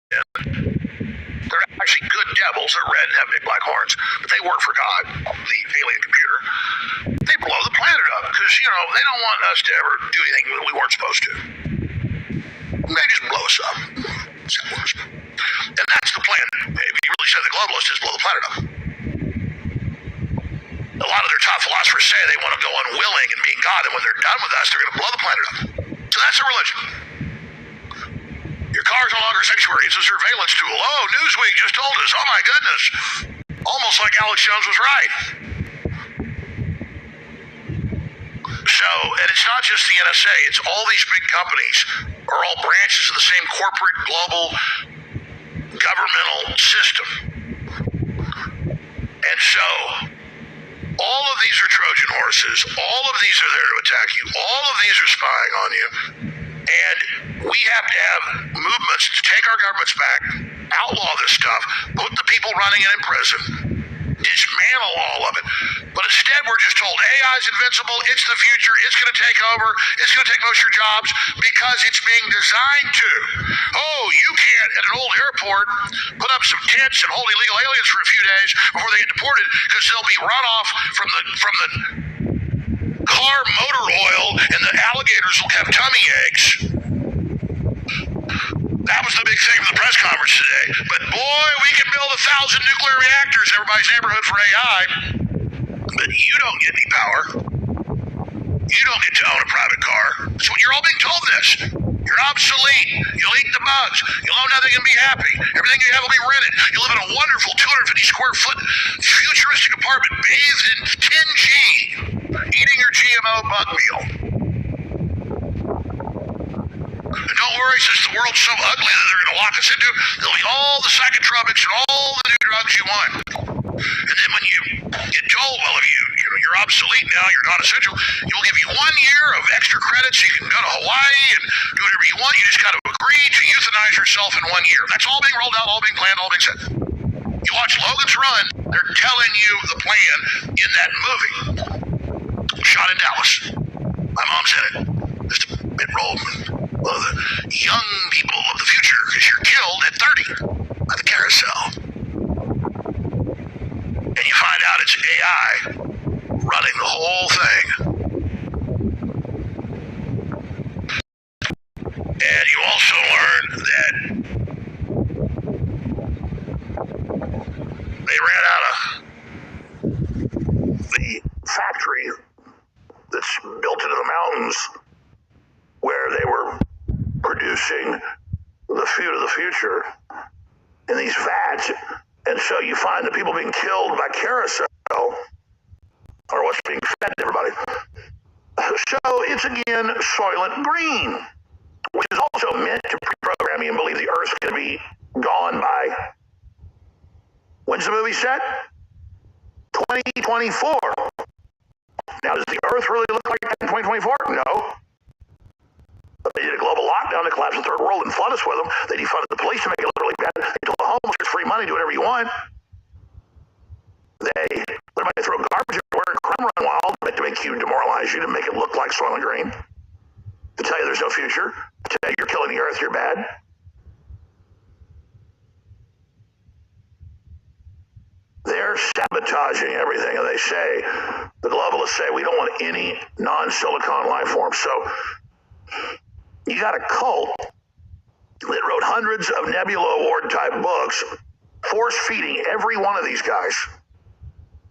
They're actually good devils. They're red and have big black horns, but they work for God, the alien computer. They blow the planet up because, they don't want us to ever do anything that we weren't supposed to. They just blow us up. And that's the plan. If you really said the globalists is blow the planet up. A lot of their top philosophers say they want to go unwilling and being God, and when they're done with us, they're going to blow the planet up. So that's their religion. Your car's no longer a sanctuary, it's a surveillance tool. Oh, Newsweek just told us. Oh my goodness. Almost like Alex Jones was right. So, and it's not just the NSA, it's all these big companies are all branches of the same corporate global governmental system. And so, all of these are Trojan horses, all of these are there to attack you, all of these are spying on you. And we have to have movements to take our governments back, outlaw this stuff, put the people running it in prison, dismantle all of it. But instead, we're just told AI is invincible, it's the future, it's going to take over, it's going to take most of your jobs because it's being designed to. Oh, you can't, at an old airport, put up some tents and hold illegal aliens for a few days before they get deported because they'll be runoff from the car motor oil and the alligators will have tummy aches. That was the big thing for the press conference today. But boy, we can build 1,000 nuclear reactors in everybody's neighborhood for AI. But you don't get any power. You don't get to own a private car. So you're all being told this. You're obsolete. You'll eat the bugs. You'll own nothing and be happy. Everything you have will be rented. You live in a wonderful 250 square foot futuristic apartment bathed in 10G, eating your GMO bug meal. And don't worry, since the world's so ugly that they're going to lock us into, there'll be all the psychotropics and all the new drugs you want. And then when you get told, well, if you're obsolete now, you're not essential, you'll give you 1 year of extra credits. You can go to Hawaii and do whatever you want. You just got to agree to euthanize yourself in 1 year. That's all being rolled out, all being planned, all being said. You watch Logan's Run, they're telling you the plan in that movie. Shot in Dallas. My mom's in it. Just a bit rolled. One of the young people of the future, because you're killed at 30 by the carousel. And you find out it's AI running the whole thing. And you also learn that they ran out of the factory that's built into the mountains where they were producing the food of the future in these vats. And so you find the people being killed by carousel are what's being fed to everybody. So it's again Soylent Green, which is also meant to pre-program you and believe the Earth's going to be gone by, when's the movie set? 2024. Now, does the Earth really look like that in 2024? No. But they did a global lockdown to collapse the third world and flood us with them. They defunded the police to make it look really bad. They told the homeless it's free money, do whatever you want. They let everybody throw garbage everywhere and crime run wild to make you demoralize you, to make it look like Soylent Green, to tell you there's no future, to tell you you're killing the Earth, you're bad. They're sabotaging everything, and they say, the globalists say, we don't want any non-silicon life forms. So you got a cult that wrote hundreds of Nebula Award type books, force feeding every one of these guys.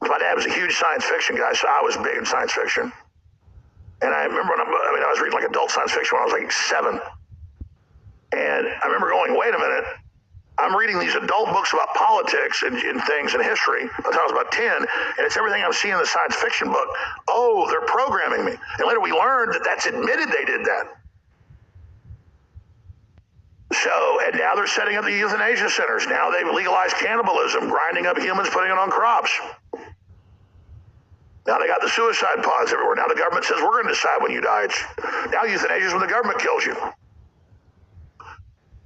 My dad was a huge science fiction guy, so I was big in science fiction. And I remember I was reading like adult science fiction when I was like 7. And I remember going, wait a minute, I'm reading these adult books about politics and things and history until I was about 10, and it's everything I'm seeing in the science fiction book. Oh, they're programming me. And later we learned that that's admitted they did that. So, and now they're setting up the euthanasia centers. Now they've legalized cannibalism, grinding up humans, putting it on crops. Now they got the suicide pods everywhere. Now the government says, we're going to decide when you die. Now euthanasia is when the government kills you.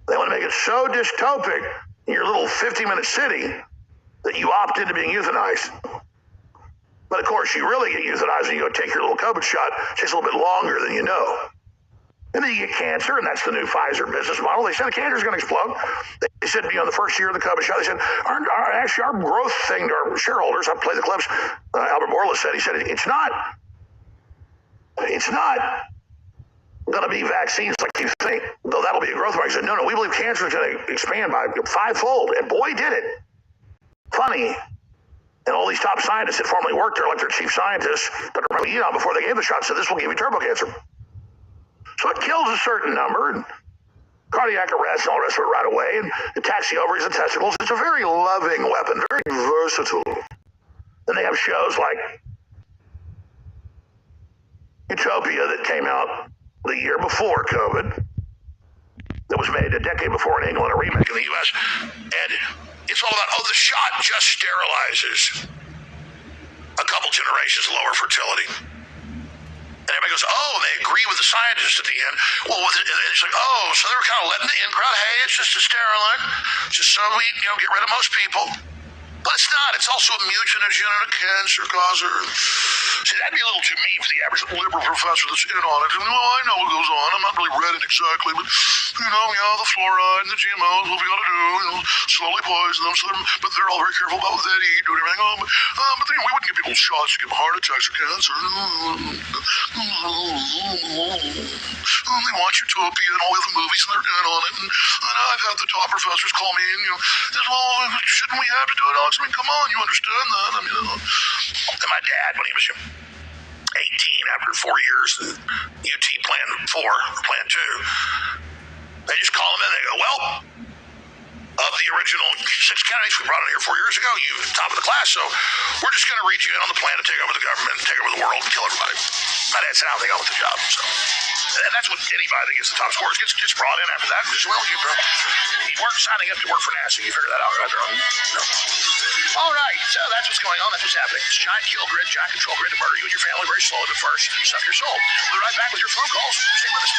They want to make it so dystopic in your little 50-minute city that you opt into being euthanized. But of course, you really get euthanized when you go take your little COVID shot. It takes a little bit longer than you know. And then you get cancer, and that's the new Pfizer business model. They said the cancer is going to explode. They said, the first year of the COVID show, they said, actually, our growth thing to our shareholders, I play the clips, Albert Bourla said, he said, it's not going to be vaccines like you think, though that'll be a growth market. He said, no, we believe cancer is going to expand by 5-fold. And boy, did it. Funny. And all these top scientists that formerly worked there, like their chief scientist, Dr. Michael, before they gave the shot, said this will give you turbo cancer. So it kills a certain number, and cardiac arrest and all the rest of it right away, and attacks the ovaries and testicles. It's a very loving weapon, very versatile. Then they have shows like Utopia that came out the year before COVID, that was made a decade before in England, a remake in the U.S., and it's all about, the shot just sterilizes a couple generations lower fertility. And everybody goes, and they agree with the scientists at the end. Well, it's like, so they were kind of letting the in crowd, hey, it's just a steroid, just so we, get rid of most people. But it's not. It's also a mutagen and a cancer causer. See, that'd be a little too mean for the average liberal professor that's in on it. I know what goes on. I'm not really read it exactly, but, the fluoride and the GMOs, what we got to do, slowly poison them. But they're all very careful about what they eat, doing everything. But then, we wouldn't give people shots to give them heart attacks or cancer. They watch Utopia and all the other movies, and they're in on it. And I've had the top professors call me, and, shouldn't we have to do it, Alex? I mean, come on, you understand that. I mean, and my dad, when he was 18, after 4 years, UT Plan 4, Plan 2, they just call him in, they go, of the original 6 candidates we brought in here 4 years ago, you're top of the class, so we're just going to read you in on the plan to take over the government, take over the world, and kill everybody. My dad said, I don't think I'll get the job, so. And that's what anybody that gets the top scores gets brought in after that. Just, you weren't signing up to work for NASA. You figure that out right there. All right, so that's what's going on. That's what's happening. It's giant kill grid, giant control grid to murder you and your family very slowly, but first, suck your soul. We'll be right back with your phone calls. Stay with us.